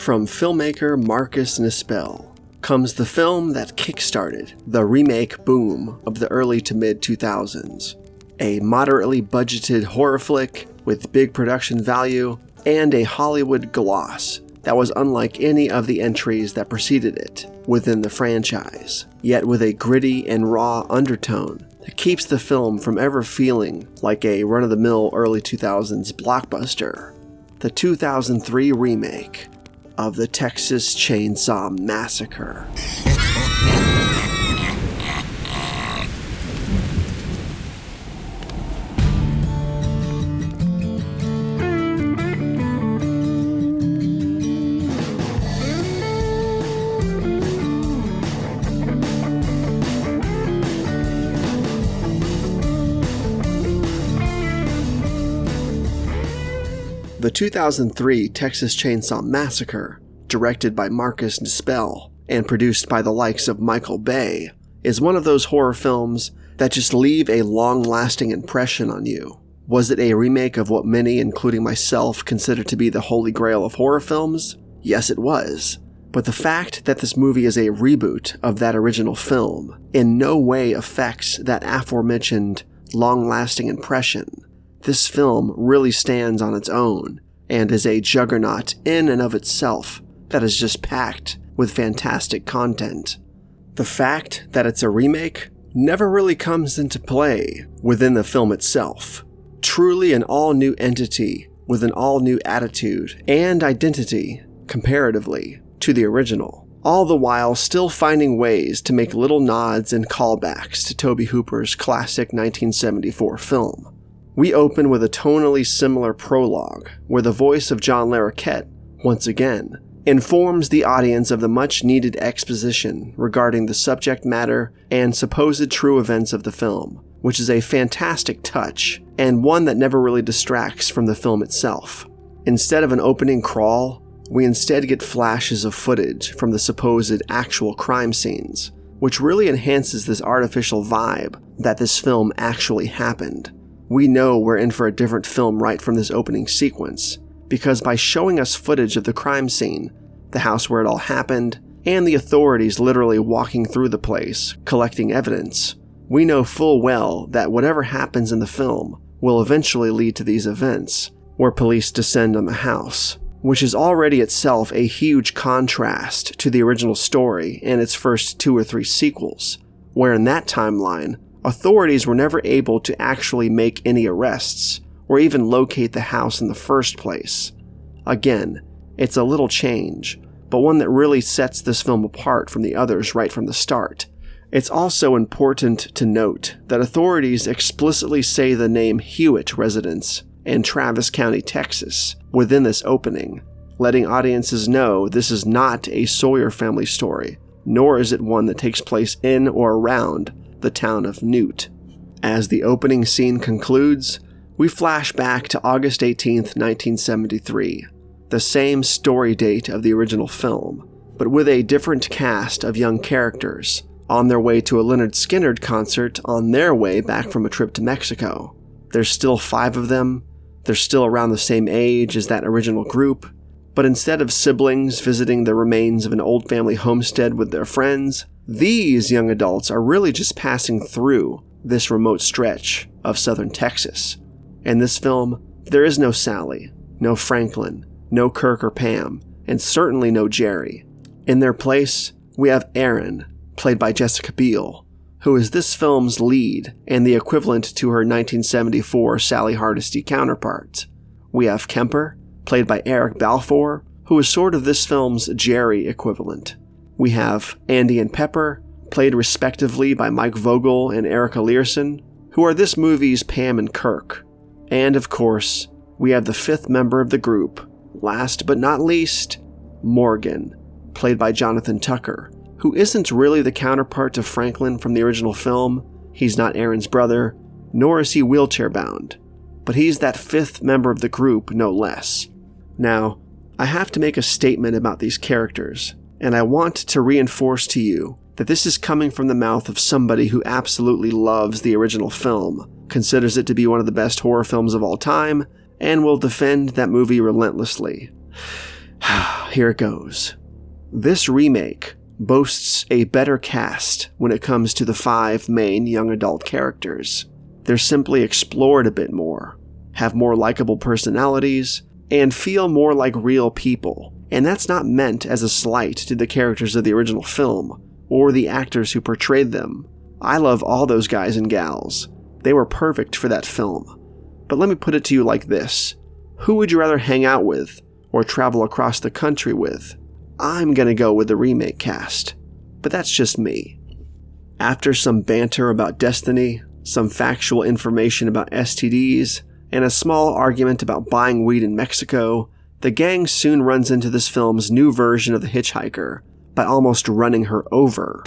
From filmmaker Marcus Nisepl comes the film that kickstarted the remake boom of the early to mid-2000s. A moderately budgeted horror flick with big production value and a Hollywood gloss that was unlike any of the entries that preceded it within the franchise, yet with a gritty and raw undertone that keeps the film from ever feeling like a run-of-the-mill early 2000s blockbuster. The 2003 remake of the Texas Chainsaw Massacre. The 2003 Texas Chainsaw Massacre, directed by Marcus Nisepl and produced by the likes of Michael Bay, is one of those horror films that just leave a long-lasting impression on you. Was it a remake of what many, including myself, consider to be the holy grail of horror films? Yes, it was. But the fact that this movie is a reboot of that original film in no way affects that aforementioned long-lasting impression. This film really stands on its own and is a juggernaut in and of itself that is just packed with fantastic content. The fact that it's a remake never really comes into play within the film itself. Truly an all-new entity with an all-new attitude and identity comparatively to the original, all the while still finding ways to make little nods and callbacks to Tobe Hooper's classic 1974 film. We open with a tonally similar prologue, where the voice of John Larroquette, once again, informs the audience of the much-needed exposition regarding the subject matter and supposed true events of the film, which is a fantastic touch, and one that never really distracts from the film itself. Instead of an opening crawl, we instead get flashes of footage from the supposed actual crime scenes, which really enhances this artificial vibe that this film actually happened. We know we're in for a different film right from this opening sequence, because by showing us footage of the crime scene, the house where it all happened, and the authorities literally walking through the place, collecting evidence, we know full well that whatever happens in the film will eventually lead to these events, where police descend on the house, which is already itself a huge contrast to the original story and its first 2 or 3 sequels, where in that timeline, authorities were never able to actually make any arrests or even locate the house in the first place. Again, it's a little change, but one that really sets this film apart from the others right from the start. It's also important to note that authorities explicitly say the name Hewitt residence in Travis County, Texas, within this opening, letting audiences know this is not a Sawyer family story, nor is it one that takes place in or around the town of Newt. As the opening scene concludes, we flash back to August 18th, 1973, the same story date of the original film, but with a different cast of young characters, on their way to a Lynyrd Skynyrd concert on their way back from a trip to Mexico. There's still 5 of them, they're still around the same age as that original group, but instead of siblings visiting the remains of an old family homestead with their friends, these young adults are really just passing through this remote stretch of southern Texas. In this film, there is no Sally, no Franklin, no Kirk or Pam, and certainly no Jerry. In their place, we have Erin, played by Jessica Biel, who is this film's lead and the equivalent to her 1974 Sally Hardesty counterpart. We have Kemper, played by Eric Balfour, who is sort of this film's Jerry equivalent. We have Andy and Pepper, played respectively by Mike Vogel and Erica Learson, who are this movie's Pam and Kirk. And of course, we have the 5th member of the group, last but not least, Morgan, played by Jonathan Tucker, who isn't really the counterpart to Franklin from the original film. He's not Erin's brother, nor is he wheelchair-bound, but he's that 5th member of the group no less. Now, I have to make a statement about these characters, and I want to reinforce to you that this is coming from the mouth of somebody who absolutely loves the original film, considers it to be one of the best horror films of all time, and will defend that movie relentlessly. here it goes. This remake boasts a better cast when it comes to the 5 main young adult characters. They're simply explored a bit more, have more likable personalities, and feel more like real people. And that's not meant as a slight to the characters of the original film, or the actors who portrayed them. I love all those guys and gals. They were perfect for that film. But let me put it to you like this. Who would you rather hang out with, or travel across the country with? I'm gonna go with the remake cast. But that's just me. After some banter about destiny, some factual information about STDs, and a small argument about buying weed in Mexico, the gang soon runs into this film's new version of the hitchhiker by almost running her over.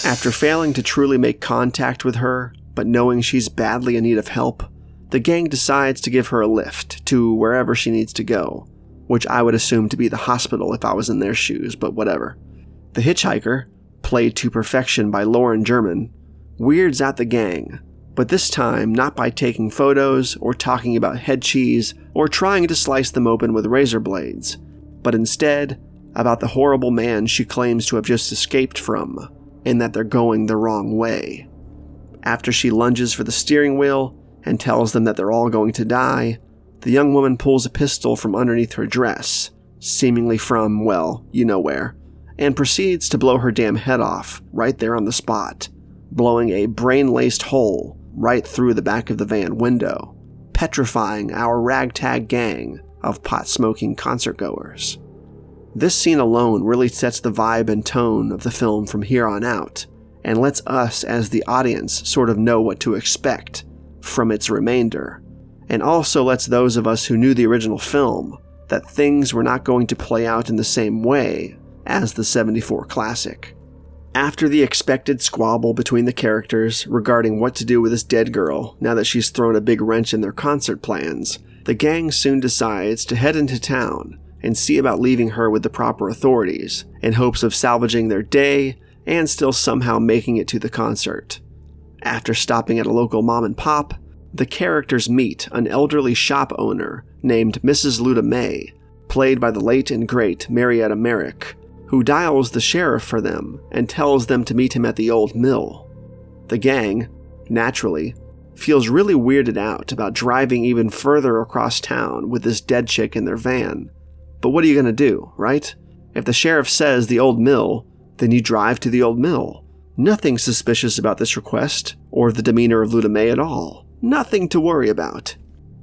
After failing to truly make contact with her, but knowing she's badly in need of help, the gang decides to give her a lift to wherever she needs to go, which I would assume to be the hospital if I was in their shoes, but whatever. The hitchhiker, played to perfection by Lauren German, weirds out the gang, but this time not by taking photos or talking about head cheese or trying to slice them open with razor blades, but instead about the horrible man she claims to have just escaped from, and that they're going the wrong way. After she lunges for the steering wheel and tells them that they're all going to die, the young woman pulls a pistol from underneath her dress, seemingly from, well, you know where, and proceeds to blow her damn head off right there on the spot, blowing a brain-laced hole right through the back of the van window, petrifying our ragtag gang of pot-smoking concert-goers. This scene alone really sets the vibe and tone of the film from here on out, and lets us as the audience sort of know what to expect from its remainder, and also lets those of us who knew the original film that things were not going to play out in the same way as the '74 classic. After the expected squabble between the characters regarding what to do with this dead girl now that she's thrown a big wrench in their concert plans, the gang soon decides to head into town and see about leaving her with the proper authorities in hopes of salvaging their day and still somehow making it to the concert. After stopping at a local mom and pop, the characters meet an elderly shop owner named Mrs. Luda May, played by the late and great Marietta Merrick, who dials the sheriff for them and tells them to meet him at the old mill. The gang, naturally, feels really weirded out about driving even further across town with this dead chick in their van. But what are you gonna do, right? If the sheriff says the old mill, then you drive to the old mill. Nothing suspicious about this request, or the demeanor of Luda May at all. Nothing to worry about.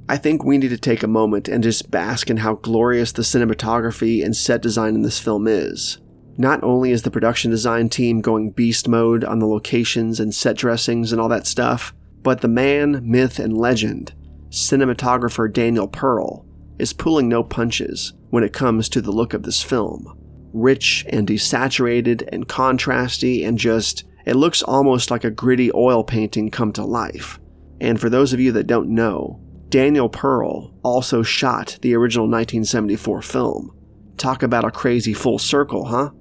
I think we need to take a moment and just bask in how glorious the cinematography and set design in this film is. Not only is the production design team going beast mode on the locations and set dressings and all that stuff, but the man, myth, and legend, cinematographer Daniel Pearl, is pulling no punches when it comes to the look of this film. Rich and desaturated and contrasty and just, it looks almost like a gritty oil painting come to life. And for those of you that don't know, Daniel Pearl also shot the original 1974 film. Talk about a crazy full circle, huh?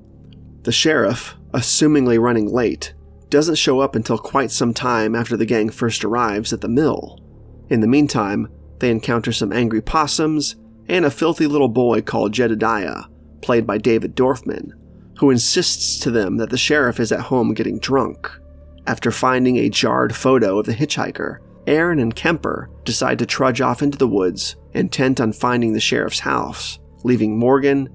The sheriff, assumingly running late, doesn't show up until quite some time after the gang first arrives at the mill. In the meantime, they encounter some angry possums and a filthy little boy called Jedediah, played by David Dorfman, who insists to them that the sheriff is at home getting drunk. After finding a jarred photo of the hitchhiker, Aaron and Kemper decide to trudge off into the woods, intent on finding the sheriff's house, leaving Morgan,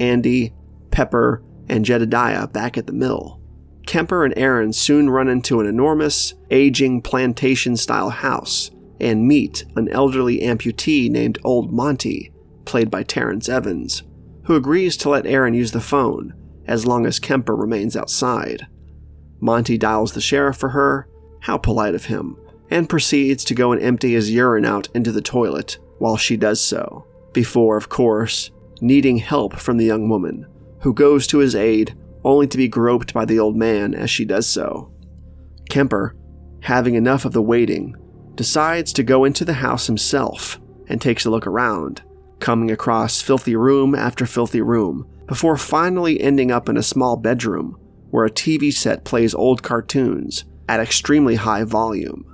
Andy, Pepper, and Jedediah back at the mill. Kemper and Aaron soon run into an enormous, aging plantation-style house and meet an elderly amputee named Old Monty, played by Terrence Evans, who agrees to let Aaron use the phone as long as Kemper remains outside. Monty dials the sheriff for her, how polite of him, and proceeds to go and empty his urine out into the toilet while she does so, before, of course, needing help from the young woman, who goes to his aid only to be groped by the old man as she does so. Kemper, having enough of the waiting, decides to go into the house himself and takes a look around, coming across filthy room after filthy room, before finally ending up in a small bedroom where a TV set plays old cartoons at extremely high volume.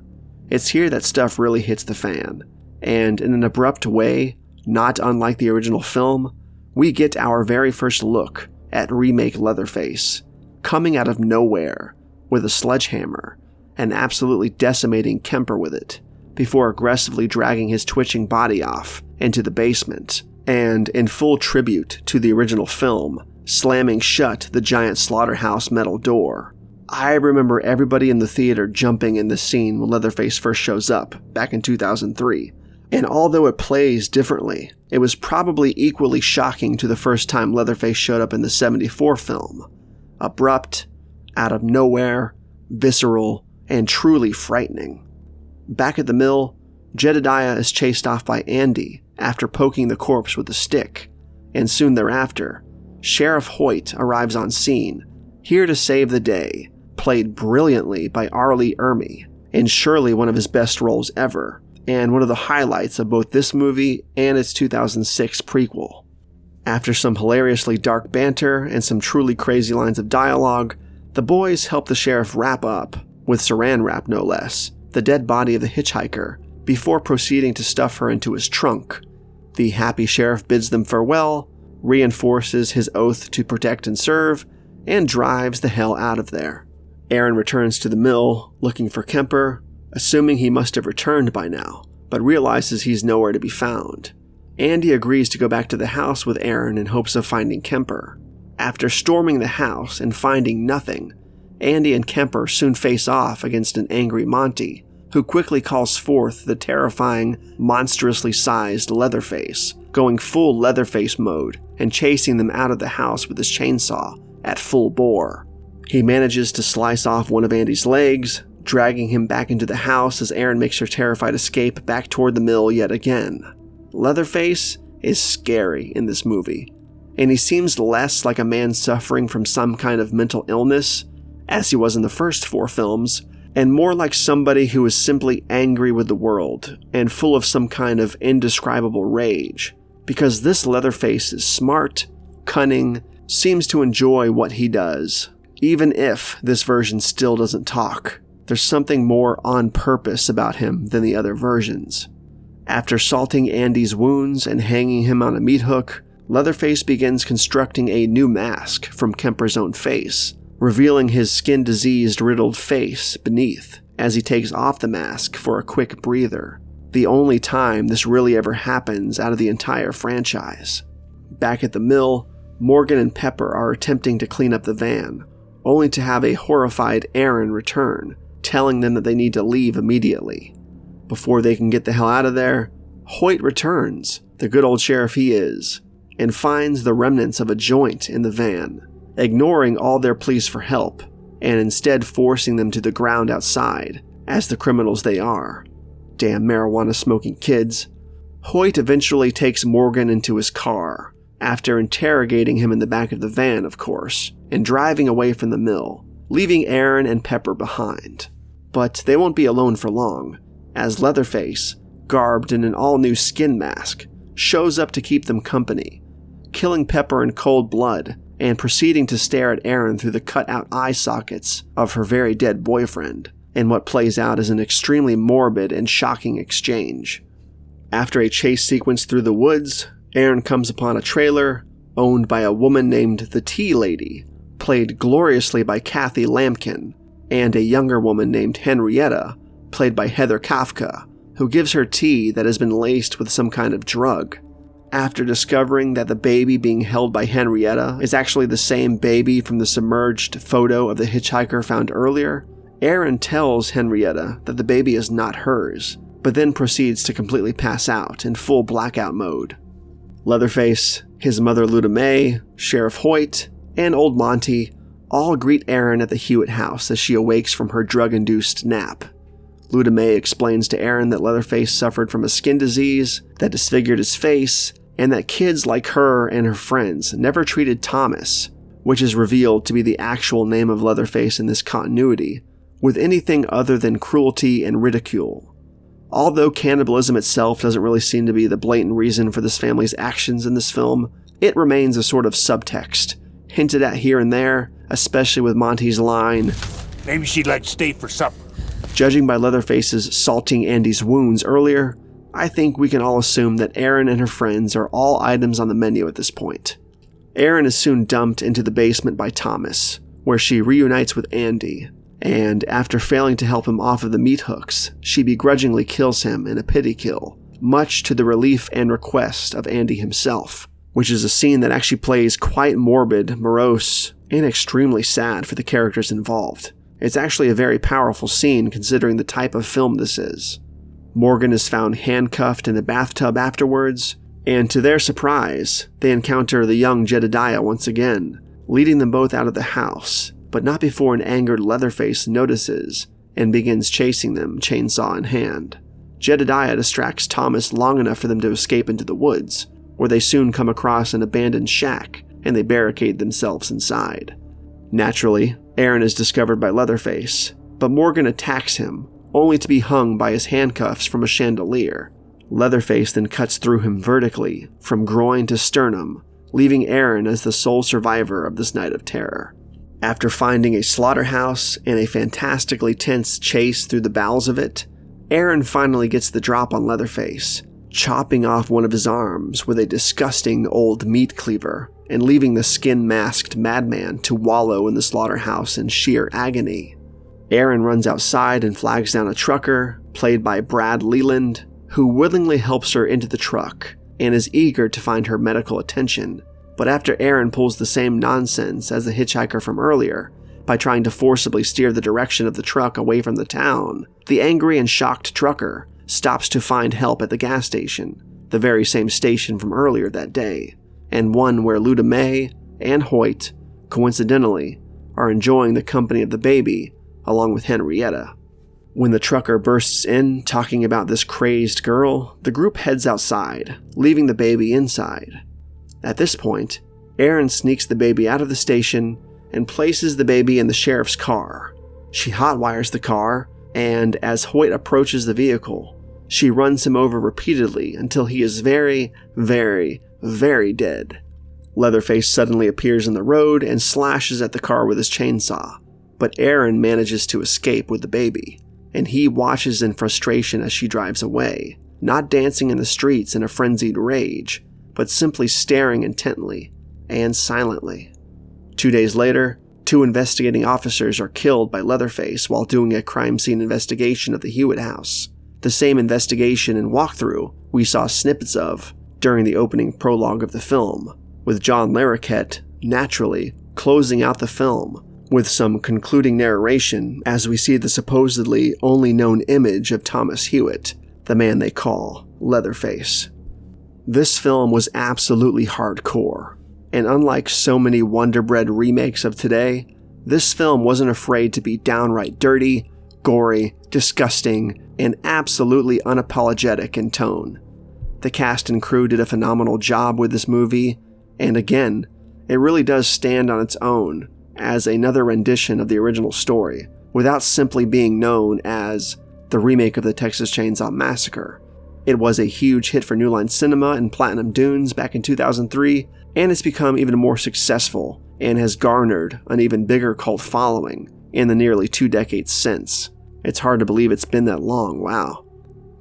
It's here that stuff really hits the fan, and in an abrupt way, not unlike the original film, we get our very first look at remake Leatherface, coming out of nowhere with a sledgehammer and absolutely decimating Kemper with it, before aggressively dragging his twitching body off into the basement, and in full tribute to the original film, slamming shut the giant slaughterhouse metal door. I remember everybody in the theater jumping in this scene when Leatherface first shows up, back in 2003. And although it plays differently, it was probably equally shocking to the first time Leatherface showed up in the 74 film. Abrupt, out of nowhere, visceral, and truly frightening. Back at the mill, Jedediah is chased off by Andy after poking the corpse with a stick, and soon thereafter, Sheriff Hoyt arrives on scene, here to save the day, played brilliantly by Arlie Ermey, in surely one of his best roles ever, and one of the highlights of both this movie and its 2006 prequel. After some hilariously dark banter and some truly crazy lines of dialogue, the boys help the sheriff wrap up, with saran wrap no less, the dead body of the hitchhiker, before proceeding to stuff her into his trunk. The happy sheriff bids them farewell, reinforces his oath to protect and serve, and drives the hell out of there. Aaron returns to the mill, looking for Kemper, assuming he must have returned by now, but realizes he's nowhere to be found. Andy agrees to go back to the house with Aaron in hopes of finding Kemper. After storming the house and finding nothing, Andy and Kemper soon face off against an angry Monty, who quickly calls forth the terrifying, monstrously sized Leatherface, going full Leatherface mode and chasing them out of the house with his chainsaw at full bore. He manages to slice off one of Andy's legs, dragging him back into the house as Aaron makes her terrified escape back toward the mill yet again. Leatherface is scary in this movie, and he seems less like a man suffering from some kind of mental illness, as he was in the first 4 films, and more like somebody who is simply angry with the world and full of some kind of indescribable rage, because this Leatherface is smart, cunning, seems to enjoy what he does. Even if this version still doesn't talk, there's something more on purpose about him than the other versions. After salting Andy's wounds and hanging him on a meat hook, Leatherface begins constructing a new mask from Kemper's own face, revealing his skin-diseased, riddled face beneath as he takes off the mask for a quick breather, the only time this really ever happens out of the entire franchise. Back at the mill, Morgan and Pepper are attempting to clean up the van, only to have a horrified Aaron return, telling them that they need to leave immediately. Before they can get the hell out of there, Hoyt returns, the good old sheriff he is, and finds the remnants of a joint in the van, ignoring all their pleas for help, and instead forcing them to the ground outside, as the criminals they are. Damn marijuana-smoking kids. Hoyt eventually takes Morgan into his car, after interrogating him in the back of the van, of course, and driving away from the mill, leaving Aaron and Pepper behind. But they won't be alone for long, as Leatherface, garbed in an all-new skin mask, shows up to keep them company, killing Pepper in cold blood and proceeding to stare at Aaron through the cut-out eye sockets of her very dead boyfriend, in what plays out as an extremely morbid and shocking exchange. After a chase sequence through the woods, Aaron comes upon a trailer owned by a woman named the Tea Lady, played gloriously by Kathy Lampkin, and a younger woman named Henrietta, played by Heather Kafka, who gives her tea that has been laced with some kind of drug. After discovering that the baby being held by Henrietta is actually the same baby from the submerged photo of the hitchhiker found earlier, Aaron tells Henrietta that the baby is not hers, but then proceeds to completely pass out in full blackout mode. Leatherface, his mother Luda May, Sheriff Hoyt, and Old Monty all greet Aaron at the Hewitt house as she awakes from her drug-induced nap. Luda May explains to Aaron that Leatherface suffered from a skin disease that disfigured his face, and that kids like her and her friends never treated Thomas, which is revealed to be the actual name of Leatherface in this continuity, with anything other than cruelty and ridicule. Although cannibalism itself doesn't really seem to be the blatant reason for this family's actions in this film, it remains a sort of subtext, hinted at here and there, especially with Monty's line, "Maybe she'd like to stay for supper." Judging by Leatherface's salting Andy's wounds earlier, I think we can all assume that Erin and her friends are all items on the menu at this point. Erin is soon dumped into the basement by Thomas, where she reunites with Andy, and after failing to help him off of the meat hooks, she begrudgingly kills him in a pity kill, much to the relief and request of Andy himself, which is a scene that actually plays quite morbid, morose, and extremely sad for the characters involved. It's actually a very powerful scene considering the type of film this is. Morgan is found handcuffed in a bathtub afterwards, and to their surprise, they encounter the young Jedediah once again, leading them both out of the house, but not before an angered Leatherface notices and begins chasing them, chainsaw in hand. Jedediah distracts Thomas long enough for them to escape into the woods, where they soon come across an abandoned shack and they barricade themselves inside. Naturally, Erin is discovered by Leatherface, but Morgan attacks him, only to be hung by his handcuffs from a chandelier. Leatherface then cuts through him vertically, from groin to sternum, leaving Erin as the sole survivor of this night of terror. After finding a slaughterhouse and a fantastically tense chase through the bowels of it, Erin finally gets the drop on Leatherface, chopping off one of his arms with a disgusting old meat cleaver and leaving the skin-masked madman to wallow in the slaughterhouse in sheer agony. Erin runs outside and flags down a trucker, played by Brad Leland, who willingly helps her into the truck and is eager to find her medical attention. But after Erin pulls the same nonsense as the hitchhiker from earlier, by trying to forcibly steer the direction of the truck away from the town, the angry and shocked trucker stops to find help at the gas station, the very same station from earlier that day, and one where Luda May and Hoyt, coincidentally, are enjoying the company of the baby along with Henrietta. When the trucker bursts in talking about this crazed girl, the group heads outside, leaving the baby inside. At this point, Erin sneaks the baby out of the station and places the baby in the sheriff's car. She hotwires the car, and as Hoyt approaches the vehicle, she runs him over repeatedly until he is very, very, very dead. Leatherface suddenly appears in the road and slashes at the car with his chainsaw, but Erin manages to escape with the baby, and he watches in frustration as she drives away, not dancing in the streets in a frenzied rage, but simply staring intently and silently. 2 days later, 2 investigating officers are killed by Leatherface while doing a crime scene investigation of the Hewitt house, the same investigation and walkthrough we saw snippets of during the opening prologue of the film, with John Larroquette, naturally, closing out the film with some concluding narration as we see the supposedly only known image of Thomas Hewitt, the man they call Leatherface. This film was absolutely hardcore, and unlike so many Wonder Bread remakes of today, this film wasn't afraid to be downright dirty, gory, disgusting, and absolutely unapologetic in tone. The cast and crew did a phenomenal job with this movie, and again, it really does stand on its own as another rendition of the original story, without simply being known as the remake of the Texas Chainsaw Massacre. It was a huge hit for New Line Cinema and Platinum Dunes back in 2003, and it's become even more successful and has garnered an even bigger cult following in the nearly 2 decades since. It's hard to believe it's been that long, wow.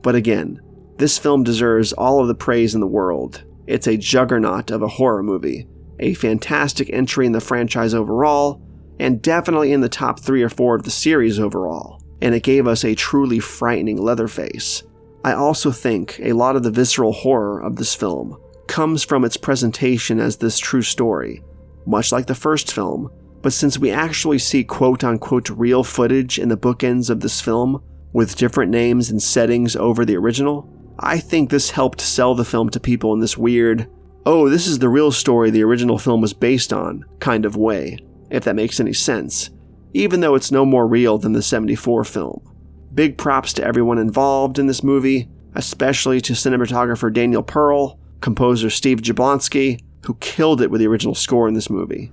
But again, this film deserves all of the praise in the world. It's a juggernaut of a horror movie, a fantastic entry in the franchise overall, and definitely in the top 3 or 4 of the series overall, and it gave us a truly frightening Leatherface. I also think a lot of the visceral horror of this film comes from its presentation as this true story, much like the first film, but since we actually see quote-unquote real footage in the bookends of this film, with different names and settings over the original, I think this helped sell the film to people in this weird, oh, this is the real story the original film was based on kind of way, if that makes any sense, even though it's no more real than the '74 film. Big props to everyone involved in this movie, especially to cinematographer Daniel Pearl, composer Steve Jablonsky, who killed it with the original score in this movie.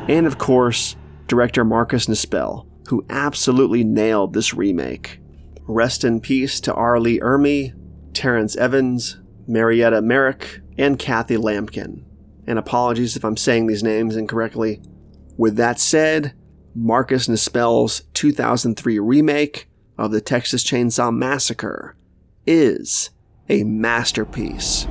And of course, director Marcus Nisepl, who absolutely nailed this remake. Rest in peace to R. Lee Ermey, Terrence Evans, Marietta Merrick, and Kathy Lampkin. and apologies if I'm saying these names incorrectly. With that said, Marcus Nispel's 2003 remake of the Texas Chainsaw Massacre is a masterpiece.